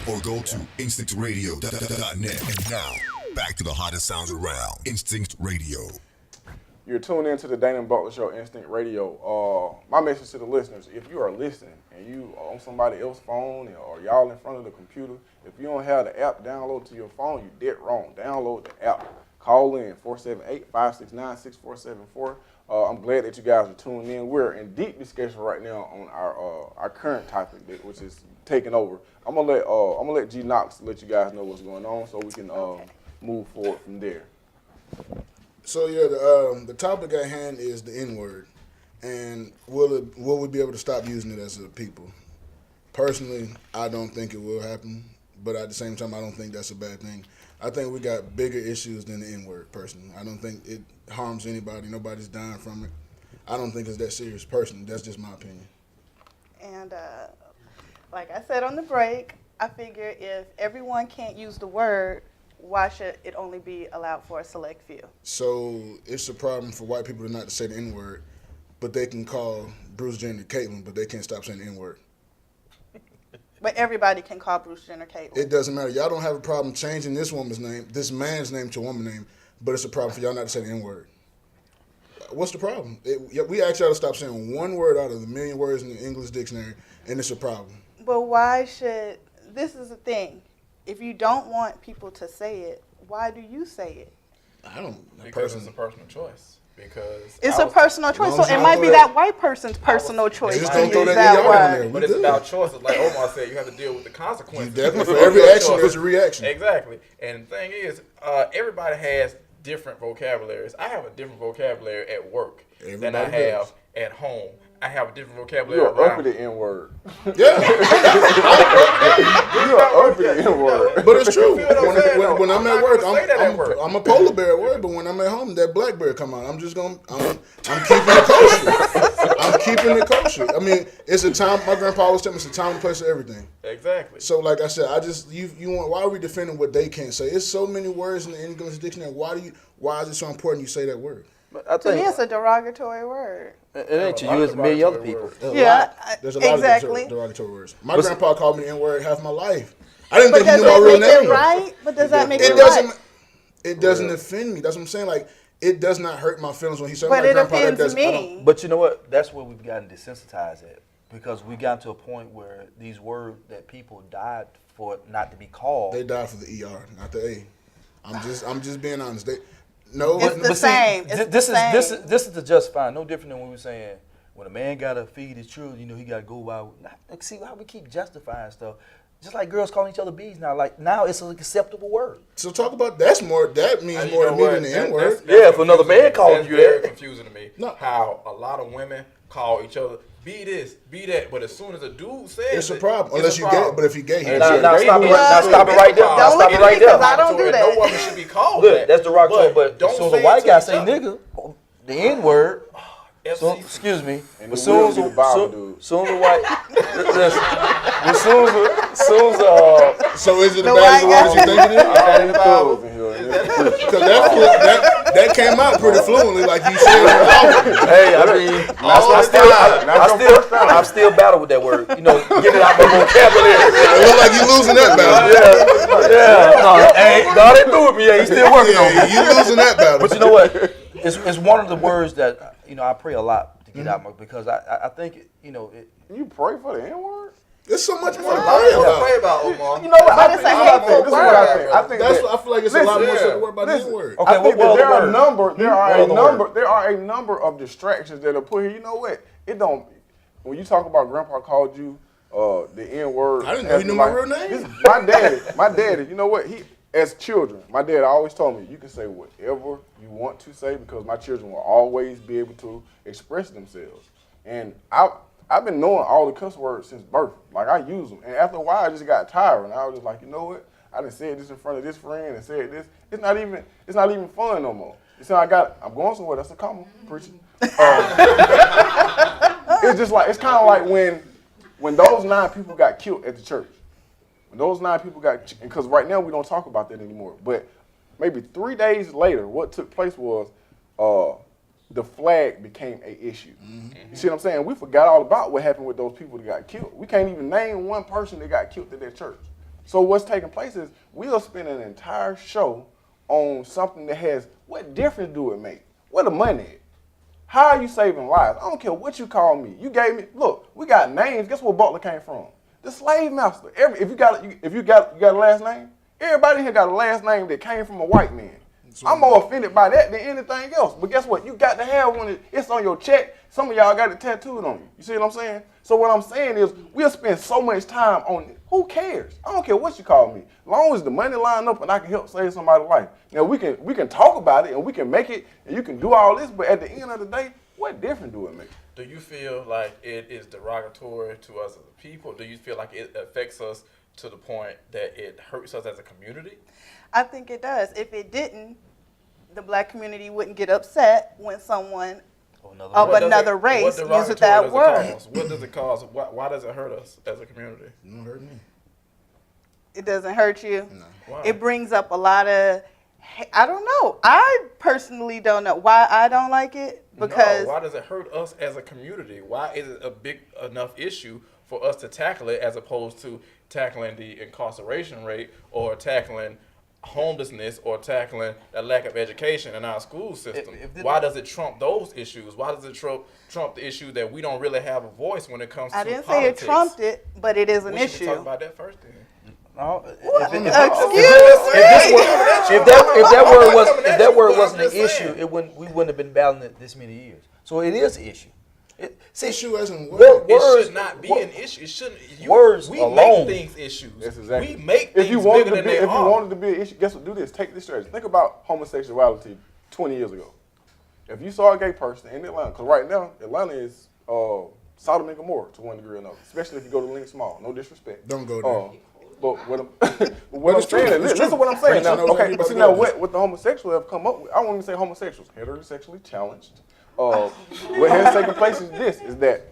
or go to instinctradio.net. And now, back to the hottest sounds around. Instinct Radio. You're tuned in to the Dainhen Butler Show, Instinct Radio. My message to the listeners, if you are listening and you are on somebody else's phone or y'all in front of the computer, if you don't have the app downloaded to your phone, you're dead wrong. Download the app. Call in 478-569-6474. I'm glad that you guys are tuning in. We're in deep discussion right now on our current topic, which is taking over. I'm gonna let G Knox let you guys know what's going on, so we can move forward from there. So the topic at hand is the N-word, and will we be able to stop using it as a people? Personally, I don't think it will happen, but at the same time, I don't think that's a bad thing. I think we got bigger issues than the N-word, personally. I don't think it harms anybody. Nobody's dying from it. I don't think it's that serious, personally. That's just my opinion. And like I said on the break, I figure if everyone can't use the word, why should it only be allowed for a select few? So it's a problem for white people not to say the N-word, but they can call Bruce Jenner Caitlyn, but they can't stop saying the N-word. But everybody can call Bruce Jenner Caitlyn. It doesn't matter. Y'all don't have a problem changing this woman's name, this man's name to a woman's name, but it's a problem for y'all not to say the N-word. What's the problem? We ask y'all to stop saying one word out of the million words in the English dictionary, and it's a problem. But why should, this is the thing, if you don't want people to say it, why do you say it? I don't. Because it's a personal choice. Because it's a personal choice, so it don't might throw be that- that white person's personal choice Just to don't throw use that that ER in there. word. But it's about choices. Like Omar said, you have to deal with the consequences. You definitely, for every action, there's a reaction. Exactly. And the thing is, everybody has different vocabularies. I have a different vocabulary at work than I Everybody have does. at home. I have a different vocabulary You're around. uppity N-word. Yeah, You're uppity N-word. but it's true. You feel what I'm saying, though? When I'm I'm at not work, gonna say that at work. I'm a polar bear at work, but when I'm at home, that black bear come out. I'm keeping it kosher. I'm keeping it kosher. I mean, it's a time. My grandpa always told me it's a time and place for everything. Exactly. So, like I said, why are we defending what they can't say? It's so many words in the English dictionary. Why is it so important you say that word? But I To me, think it's a derogatory word. it ain't to you, it's a million other people. There's a lot exactly. of derogatory words. My grandpa called me the N-word half my life. I didn't think he Does knew my that real make it name. right? But does that make It it doesn't. right? It doesn't offend me. That's what I'm saying. Like, it does not hurt my feelings when he said, But "My it grandpa." That offends doesn't. I don't- me. But you know what? That's where we've gotten desensitized at, because we got to a point where these words that people died for not to be called. They died for the ER, not the A. I'm just being honest. No, It's the same. It's this the is same. this is the just fine. No different than when we were saying when a man gotta feed his children, he gotta go out. See how we keep justifying stuff. Just like girls calling each other bees now. Like now it's an acceptable word. So talk about that means more to me than the N-word. Yeah, if another man calling that's you very that. confusing to me. No. How a lot of women call each other be this, be that, but as soon as a dude says It's a it, problem. it's Unless a you problem. gay, but if you gay, Now stop it right there. Now Don't stop look it at right me, there. 'cause I don't do that. No woman should be called Look, that. that's derogatory, but don't as soon as say a white it to guy each say other. nigga, the N-word, so, excuse me, And but the soon as will be the Bible, dude. soon as a white, listen, as soon as So is it The as bad as the white word as you think it is? All these throws in here. Because that came out pretty fluently, like you said. hey, I mean, I still battle with that word, get it out my vocabulary. It look like you losing that battle. God ain't through with me. He's still working on me. Yeah, you losing that battle. But you know what? It's one of the words that I pray a lot to get out my, because I think it. You pray for the N-word? There's so much more to What pray you about. pray about, Omar? You know what? But it's a hateful This is what I think. I think That's that- what I feel like it's a lot more Listen, stuff to worry about the N-word. Okay, I think what that there other are a word? number. There are What a other number. word? There are a number of distractions that are put here. You know what? It don't. When you talk about Grandpa called you the N-word. I didn't know he knew my real name. My daddy. You know what? As children, my dad always told me you can say whatever you want to say because my children will always be able to express themselves. And I've been knowing all the cuss words since birth. Like I use them, and after a while, I just got tired, and I was just like, you know what? I done said this in front of this friend and said this. It's not even fun no more. You see, I'm going somewhere. That's a comma, preaching. It's kind of like when those 9 people got killed at the church. When those 9 people because right now we don't talk about that anymore. But maybe 3 days later, what took place was the flag became an issue. Mm-hmm. You see what I'm saying? We forgot all about what happened with those people that got killed. We can't even name one person that got killed at that church. So what's taking place is we'll spend an entire show on something that has, what difference do it make? Where the money at? How are you saving lives? I don't care what you call me. You gave me, look, we got names. Guess where Butler came from? The slave master. If you got a last name, everybody here got a last name that came from a white man. I'm more offended by that than anything else. But guess what? You got to have one. It's on your check. Some of y'all got it tattooed on you. You see what I'm saying? So what I'm saying is we'll spend so much time on it. Who cares? I don't care what you call me. As long as the money line up and I can help save somebody's life. Now we can talk about it and we can make it and you can do all this, but at the end of the day, what difference do it make? Do you feel like it is derogatory to us as a people? Do you feel like it affects us to the point that it hurts us as a community? I think it does. If it didn't, the black community wouldn't get upset when someone of another race uses that word. What does it cause? Why does it hurt us as a community? It don't hurt me. It doesn't hurt you. No. Why? It brings up a lot of, I don't know. I personally don't know why I don't like it. Because why does it hurt us as a community? Why is it a big enough issue for us to tackle it as opposed to tackling the incarceration rate or tackling homelessness or tackling a lack of education in our school system? Why does it trump those issues? Why does it trump the issue that we don't really have a voice when it comes to I didn't politics? say it trumped it, but it is an We should issue. talk about that first then. No, Excuse me. if that word wasn't an issue, we wouldn't have been battling it this many years. So it is an issue. Issue as in words it should not be an issue. It shouldn't. Words we alone. Make things issues. That's exactly. We make things if you wanted bigger to than be, they if are. you wanted to be an issue, guess what? Do this. Take this strategy. Think about homosexuality 20 years ago. If you saw a gay person in Atlanta, because right now Atlanta is Sodom and Gomorrah to one degree or another, especially if you go to Link Small. No disrespect. Don't go there. But what I'm saying, listen to what I'm saying. Now, okay, but see now what the homosexuals have come up with, I won't even say homosexuals, heterosexually challenged. What has taken place is this, is that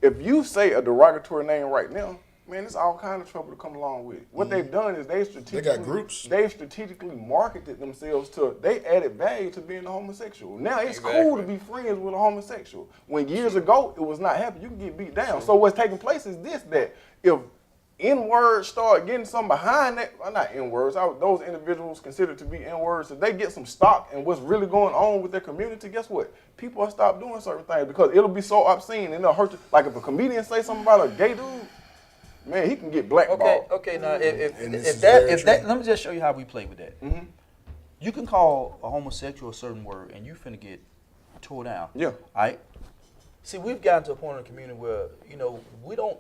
if you say a derogatory name right now, man, there's all kind of trouble to come along with it. What they've done is they've strategically marketed themselves to, they added value to being a homosexual. Now it's cool to be friends with a homosexual. When years ago it was not happening, you can get beat down. So what's taking place is this, that if N-words start getting some behind that, well, not N-words, those individuals considered to be N-words, if they get some stock in what's really going on with their community, guess what? People will stop doing certain things because it'll be so obscene and it'll hurt you. Like if a comedian say something about a gay dude, man, he can get blackballed. Okay. Now, if that, let me just show you how we play with that. Mm-hmm. You can call a homosexual a certain word, and you finna get tore down. Yeah. All right. See, we've gotten to a point in the community where we don't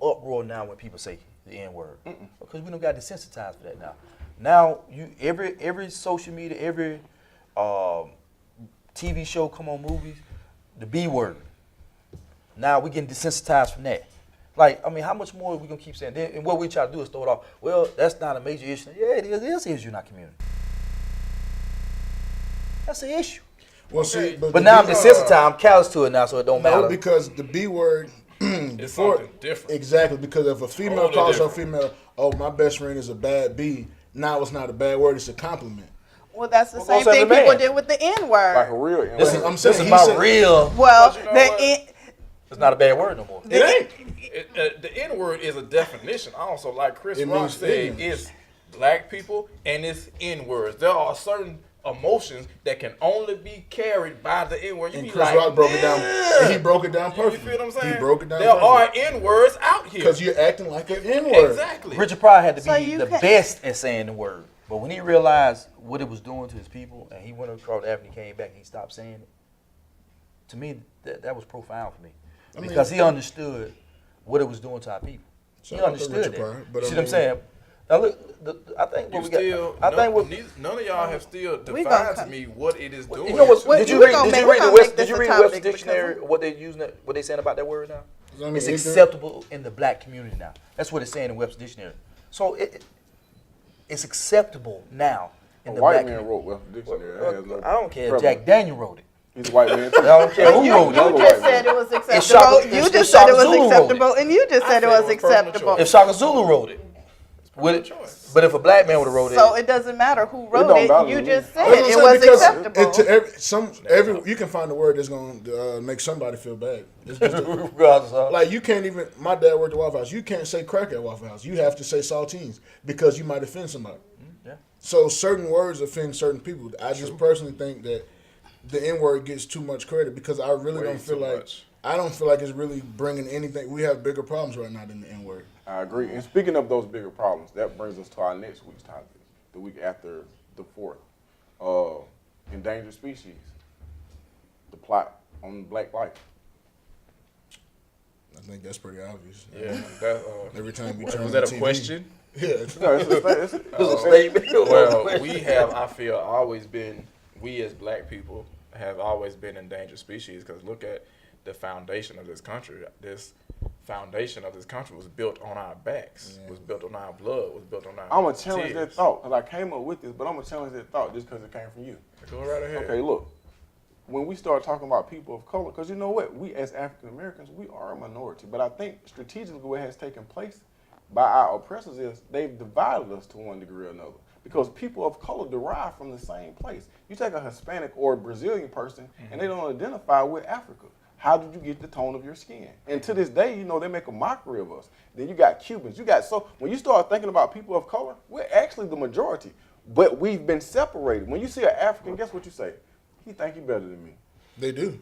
uproar now when people say the N-word because we don't got desensitized for that now. Now every social media, every TV show come on movies, the B word. Now we getting desensitized from that. Like, I mean, how much more are we gonna keep saying? And what we try to do is throw it off. Well, that's not a major issue. Yeah, it is an issue in our community. That's an issue. Well, see, but now I'm desensitized. I'm callous to it now, so it don't matter. No, because the B word. It's something different. Exactly, because if a female calls her female, oh, my best friend is a bad B, now it's not a bad word, it's a compliment. Well, that's the same thing people did with the N-word. Like a real N-word. I'm saying this is my real. Well, it's not a bad word no more. It ain't. The N-word is a definition. Also, like Chris Rock said, it's black people and it's N-words. There are certain emotions that can only be carried by the N-word. And Chris Rock broke it down. And he broke it down perfectly. You feel what I'm saying? He broke it down There are N-words out here. Because you're acting like an N-word. Exactly. Richard Pryor had to be the best at saying the word. But when he realized what it was doing to his people and he went across the avenue, came back and he stopped saying it, to me, that was profound for me. Because he understood what it was doing to our people. He understood that. You see what I'm saying? Now look, I think what we got. None of y'all have still defined to me what it is doing. You know what? Did you read the Webster Dictionary? What they using? What they saying about that word now? It's acceptable in the black community now. That's what it's saying in Webster Dictionary. So it's acceptable now in the black community. A white man wrote Webster Dictionary. I don't care. Jack Daniel wrote it. He's a white man too. I don't care who wrote it. You just said it was acceptable. You just said it was acceptable, and you just said it was acceptable. If Shaka Zulu wrote it, But if a black man would have wrote So it, it doesn't matter who wrote don't it. matter You to me. just said That's what I'm it saying, was because acceptable. you can find a word that's gonna make somebody feel bad. It's just regardless of like you can't even. My dad worked at Waffle House. You can't say crack at Waffle House. You have to say saltines because you might offend somebody. yeah. So certain words offend certain people. I just personally think that the N word gets too much credit because I really Way don't feel too like much. I don't feel like it's really bringing anything. We have bigger problems right now than the N word. I agree. And speaking of those bigger problems, that brings us to our next week's topic, the week after the 4th. Endangered species. The plot on black life. I think that's pretty obvious. Yeah, that, Every time we turn was on that a TV. question? Yeah. It's, No, it's a statement. Well, we have, I feel, always been, we as black people have always been endangered species because look at the foundation of this country. This foundation of this country was built on our backs, was built on our blood, was built on our I'm going to challenge that tears. thought because I came up with this, but I'm going to challenge that thought just because it came from you. Go right ahead. Okay, look. When we start talking about people of color, because you know what? We as African Americans, we are a minority. But I think strategically what has taken place by our oppressors is they've divided us to one degree or another. Because people of color derive from the same place. You take a Hispanic or a Brazilian person and they don't identify with Africa. How did you get the tone of your skin? And to this day, you know, they make a mockery of us. Then you got Cubans. So when you start thinking about people of color, we're actually the majority. But we've been separated. When you see an African, guess what you say? He think he better than me. they do.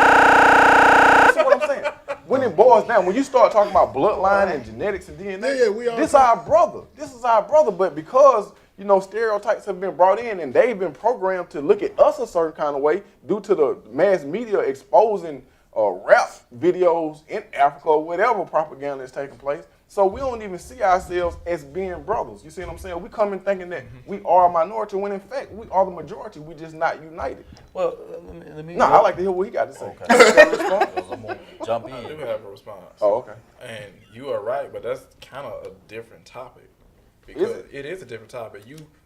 That's what I'm saying. When it boils down, when you start talking about bloodline and genetics and DNA, Yeah, we all this our brother. This is our brother. But because, you know, stereotypes have been brought in and they've been programmed to look at us a certain kind of way due to the mass media exposing rap videos in Africa or whatever propaganda is taking place. So we don't even see ourselves as being brothers. You see what I'm saying? We come in thinking that we are a minority when in fact we are the majority. We just not united. Well, let me. No, I like to hear what he got to say. Okay. You got a response? I'm gonna jump I do in. have a response. Oh, okay. And you are right, but that's kind of a different topic. Because Is it? it is a different topic.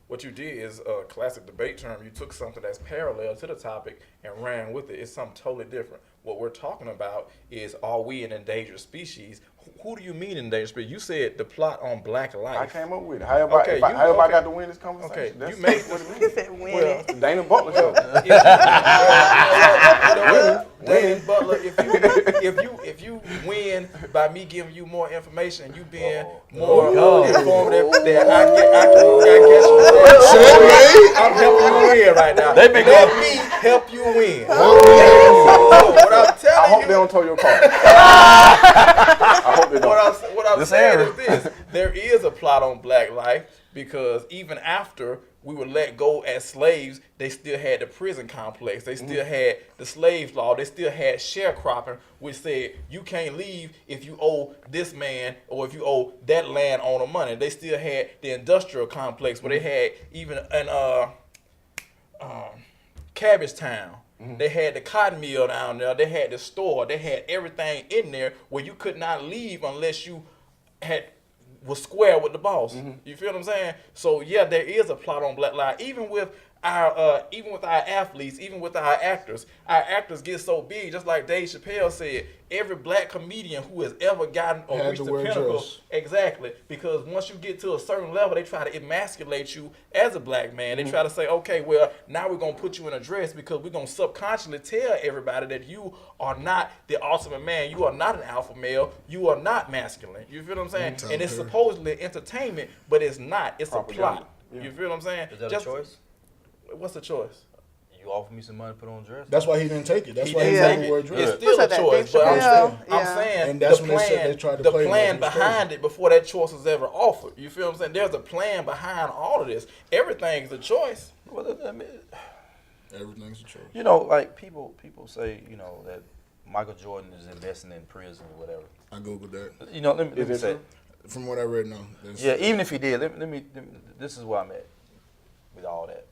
What you did is a classic debate term. You took something that's parallel to the topic and ran with it. It's something totally different. What we're talking about is, are we an endangered species? Who do you mean endangered species? You said the plot on black life. I came up with it. However, Okay, however I okay. got to win this conversation. Okay, That's you made what it He means. said win Well, it. The Dainhen Butler Show. Dainhen Butler, if you win by me giving you more information and you being more informative, then I guess I'm helping you win right now. They been Let going- me help you win. Oh, So what I'm I telling hope you, they don't tow your car. I hope they don't. what I'm This saying era. is this: there is a plot on black life because even after we were let go as slaves, they still had the prison complex. They still had the slave law. They still had sharecropping, which said you can't leave if you owe this man or if you owe that landowner money. They still had the industrial complex where they had even an Cabbage Town. They had the cotton mill down there. They had the store. They had everything in there where you could not leave unless you was square with the boss. You feel what I'm saying? So yeah, there is a plot on black lives. Even with our athletes, even with our actors get so big. Just like Dave Chappelle said, every black comedian who has ever gotten or Had reached to the wear pinnacle, dress. exactly, because once you get to a certain level, they try to emasculate you as a black man. They try to say, okay, well, now we're gonna put you in a dress because we're gonna subconsciously tell everybody that you are not the ultimate man. You are not an alpha male. You are not masculine. You feel what I'm saying? Tyler And it's Perry. supposedly entertainment, but it's not. It's Propaganda. a plot. Yeah. You feel what I'm saying? Is that Just- a choice? What's the choice? You offer me some money to put on a dress? That's why he didn't take it. That's He why he didn't never take wore a it. dress. It's Who still a said that? choice, Dave but Chappelle? I'm Yeah. saying And that's the when they said plan, they tried to the play plan like it was behind it before that choice was ever offered. You feel what I'm saying? There's a plan behind all of this. Everything's a choice. Well, I mean, Everything's a choice. you know, like people say, you know, that Michael Jordan is investing in prison or whatever. I googled that. You know, let me Is it say, true? From what I read, no. That's- yeah, even if he did, let me this is where I'm at with all that.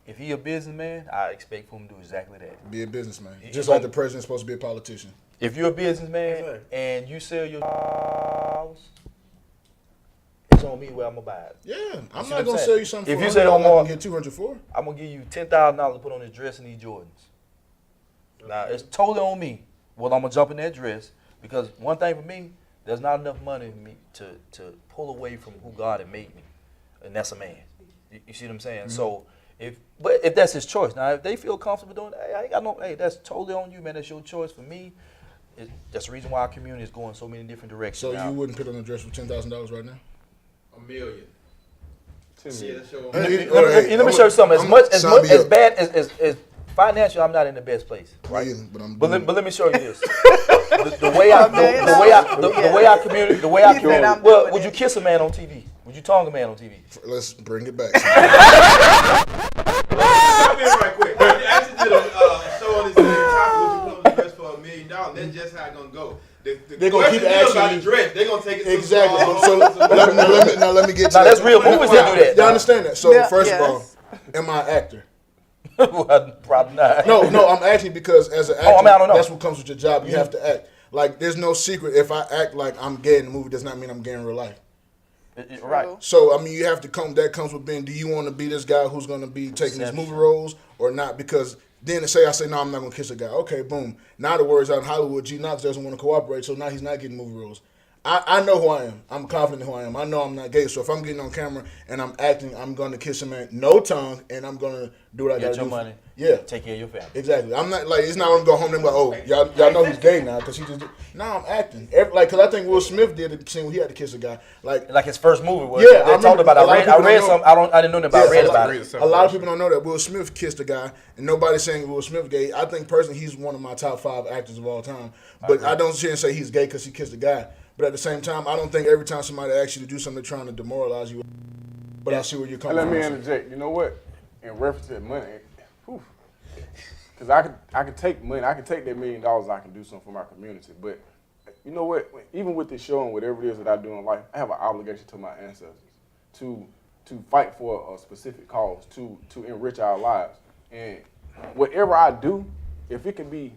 If he a businessman, I expect for him to do exactly that. Be a businessman. Just like the president's supposed to be a politician. If you're a businessman Exactly. and you sell your house, it's on me where I'm gonna buy it. Yeah, I'm see not what I'm gonna saying? sell you something. If for you say $100 no I more- can get 200 for. I'm gonna give you $10,000 to put on this dress and these Jordans. Now it's totally on me. Well, I'm gonna jump in that dress because one thing for me, There's not enough money in me to pull away from who God had made me, and that's a man. You see what I'm saying? So if that's his choice. Now, if they feel comfortable doing that, hey, I ain't got no. Hey, that's totally on you, man. That's your choice. For me, that's the reason why our community is going so many different directions. So now. you wouldn't put on a dress for $10,000 right now? $1 million. See, that's your Let me show you something. As bad as financial, I'm not in the best place, right? But let me show you this. the way our community. Well, would you kiss a man on TV? Would you tongue a man on TV? Let's bring it back. Stop in right quick. You actually did a show on this topic. Would you put on the dress for $1 million? That's just how it's gonna go. They're gonna keep asking about the dress. They're gonna take it exactly. So let me get to Now that's real movies that do that. You understand that? So first yes. of all, am I an actor? Well, probably not. No, I'm asking because as an actor, I don't know. that's what comes with your job. You have to act. Like, there's no secret. If I act like I'm gay in the movie, does not mean I'm gay in real life. Right. So, I mean, you have to come. That comes with being. Do you want to be this guy who's going to be taking these movie roles or not? Because then I say no, I'm not going to kiss a guy. Okay, boom. Now the word's out in Hollywood. G Knox doesn't want to cooperate, so now he's not getting movie roles. I know who I am. I'm confident who I am. I know I'm not gay. So if I'm getting on camera and I'm acting, I'm going to kiss a man, no tongue, and I'm going to do what I got to do. Get your money. Yeah. Take care of your family. Exactly. I'm not like, it's not going to go home and be like, oh, y'all know he's gay now because he just. Nah, I'm acting. Because I think Will Smith did a scene where he had to kiss a guy. Like his first movie was. Yeah, They talked about. I read some. I didn't know that, but I read about it. A lot of people don't know that Will Smith kissed a guy, and nobody's saying Will Smith gay. I think personally he's one of my top 5 actors of all time. But I don't sit and say he's gay because he kissed a guy. But at the same time, I don't think every time somebody asks you to do something, they're trying to demoralize you. But I see where you're coming from. Let me interject. You know what? In reference to money, because I could take money, I can take that $1 million, I can do something for my community. But you know what? Even with this show and whatever it is that I do in life, I have an obligation to my ancestors to fight for a specific cause, to enrich our lives. And whatever I do, if it could be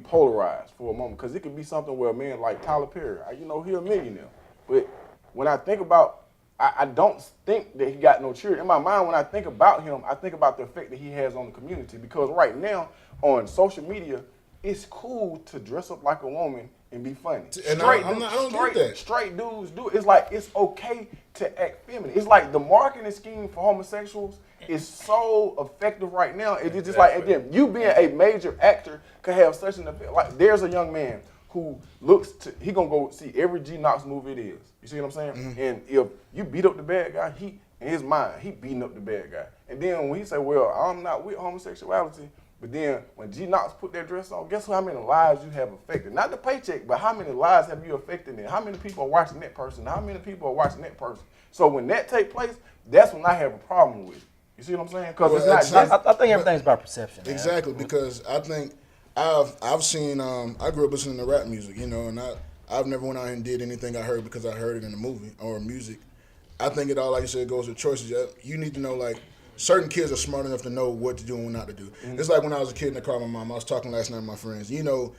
polarized for a moment, because it could be something where a man like Tyler Perry, he's a millionaire. But when I think about, I don't think that he got no children. In my mind, when I think about him, I think about the effect that he has on the community. Because right now, on social media, it's cool to dress up like a woman and be funny. And I don't get that. Straight dudes do it. It's like, it's okay to act feminine. It's like the marketing scheme for homosexuals is so effective right now. It's just like, again, you being a major actor could have such an effect. Like, there's a young man who he gonna go see every G Knox movie it is. You see what I'm saying? Mm-hmm. And if you beat up the bad guy, in his mind, he beating up the bad guy. And then when he say, well, I'm not with homosexuality, but then when G Knox put that dress on, guess how many lives you have affected? Not the paycheck, but how many lives have you affected? And how many people are watching that person? How many people are watching that person? So when that take place, that's when I have a problem with it. You see what I'm saying? Because it's not just. I think everything's about perception. Exactly, man. Because I think I've seen. I grew up listening to rap music, and I've never went out and did anything I heard because I heard it in a movie or music. I think it all, like you said, goes with choices. You need to know, like, certain kids are smart enough to know what to do and what not to do. Mm-hmm. It's like when I was a kid in the car with my mom. I was talking last night with my friends. You know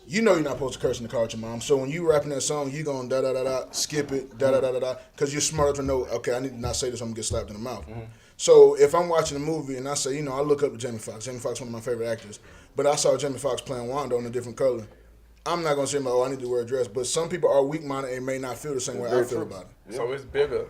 you're not supposed to curse in the car with your mom. So when you rapping that song, you going da-da-da-da, skip it, da-da-da-da-da, because you're smart enough to know, okay, I need to not say this, I'm going to get slapped in the mouth. Mm-hmm. So if I'm watching a movie and I say, I look up to Jamie Foxx. Jamie Foxx is one of my favorite actors. But I saw Jamie Foxx playing Wanda in a different color. I'm not going to say, I need to wear a dress. But some people are weak-minded and may not feel the same way I feel about it. So it's bigger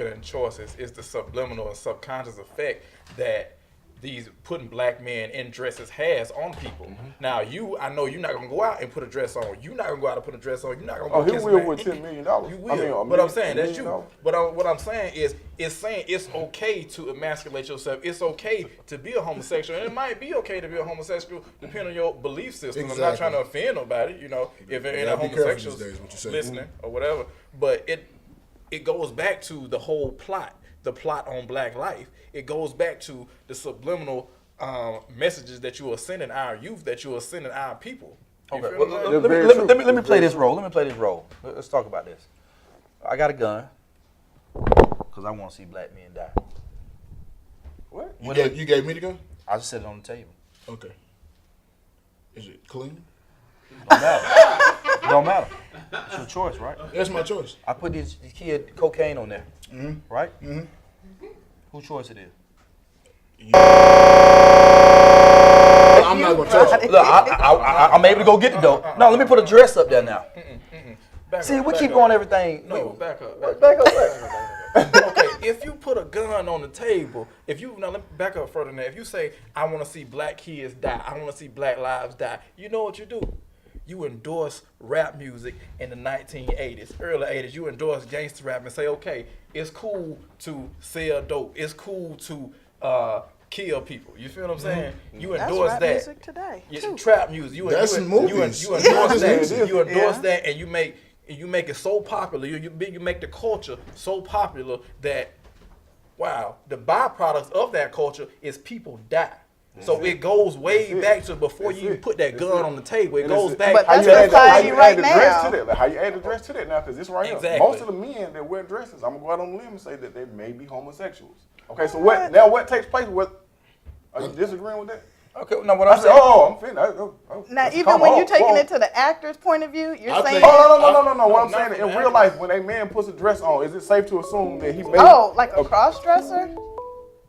than choices. It's the subliminal and subconscious effect that these putting black men in dresses has on people. Mm-hmm. Now I know you're not gonna go out and put a dress on. You're not gonna go out and put a dress on. You're not gonna go kiss a man. He will with $10 million. You will. But I'm saying that's you. But what I'm saying is, it's saying it's okay to emasculate yourself. It's okay to be a homosexual, and it might be okay to be a homosexual depending on your belief system. Exactly. I'm not trying to offend nobody. If any homosexuals listening or whatever, but it goes back to the whole plot. The plot on Black life. It goes back to the subliminal messages that you are sending our youth, that you are sending our people. Okay. Let me play this role. Let's talk about this. I got a gun because I want to see black men die. What? You gave me the gun? I just set it on the table. Okay. Is it clean? Don't matter. It's your choice, right? That's my choice. I put this kid cocaine on there, right? Mm-hmm. Whose choice it is? I'm not gonna touch it. Look, I'm able to go get the dope. No, let me put a dress up there now. See, we keep going everything. No, back up. Back up. Okay, if you put a gun on the table, let me back up further than that. If you say, I want to see black kids die, I want to see black lives die, you know what you do? You endorse rap music in the 1980s, early 80s. You endorse gangster rap and say, okay, it's cool to sell dope. It's cool to kill people. You feel what I'm saying? You endorse That's rap that. music today, too. Trap music. You That's endorse movies. that. You endorse Yeah. that, and you make it so popular. You make the culture so popular that, wow, the byproducts of that culture is people die. So it goes way back to before you even put that gun on the table. It goes back But to that's that. society right the dress now. to that. Like how you add the dress to that now, because this right Exactly. here. Most of the men that wear dresses, I'm gonna go out on a limb and say that they may be homosexuals. Okay, so what takes place? Are you disagreeing with that? Okay, no, what I I'm said, saying. I'm finna. Now, even when you're taking it to the actor's point of view, you're I saying, think- No. What I'm not saying from in the real life, when a man puts a dress on, is it safe to assume that he may? oh, like a cross-dresser?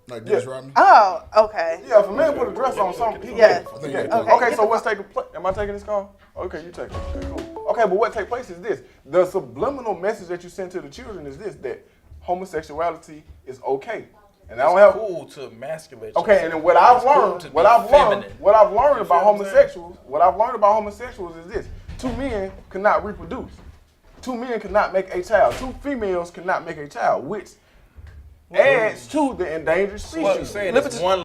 Like Dennis Rodman. Oh, okay. Yeah, if a man put a dress on, something. Yes. I think Yeah. that- Okay, so what's taking place? Am I taking this call? Okay, you take it. Okay, cool. Okay, but what takes place is this: the subliminal message that you send to the children is this: that homosexuality is okay, and I don't have. Cool to emasculate. Okay, and then what I've learned about homosexuals is this: two men cannot reproduce. Two men cannot make a child. Two females cannot make a child, which adds to the endangered species. What I'm saying is one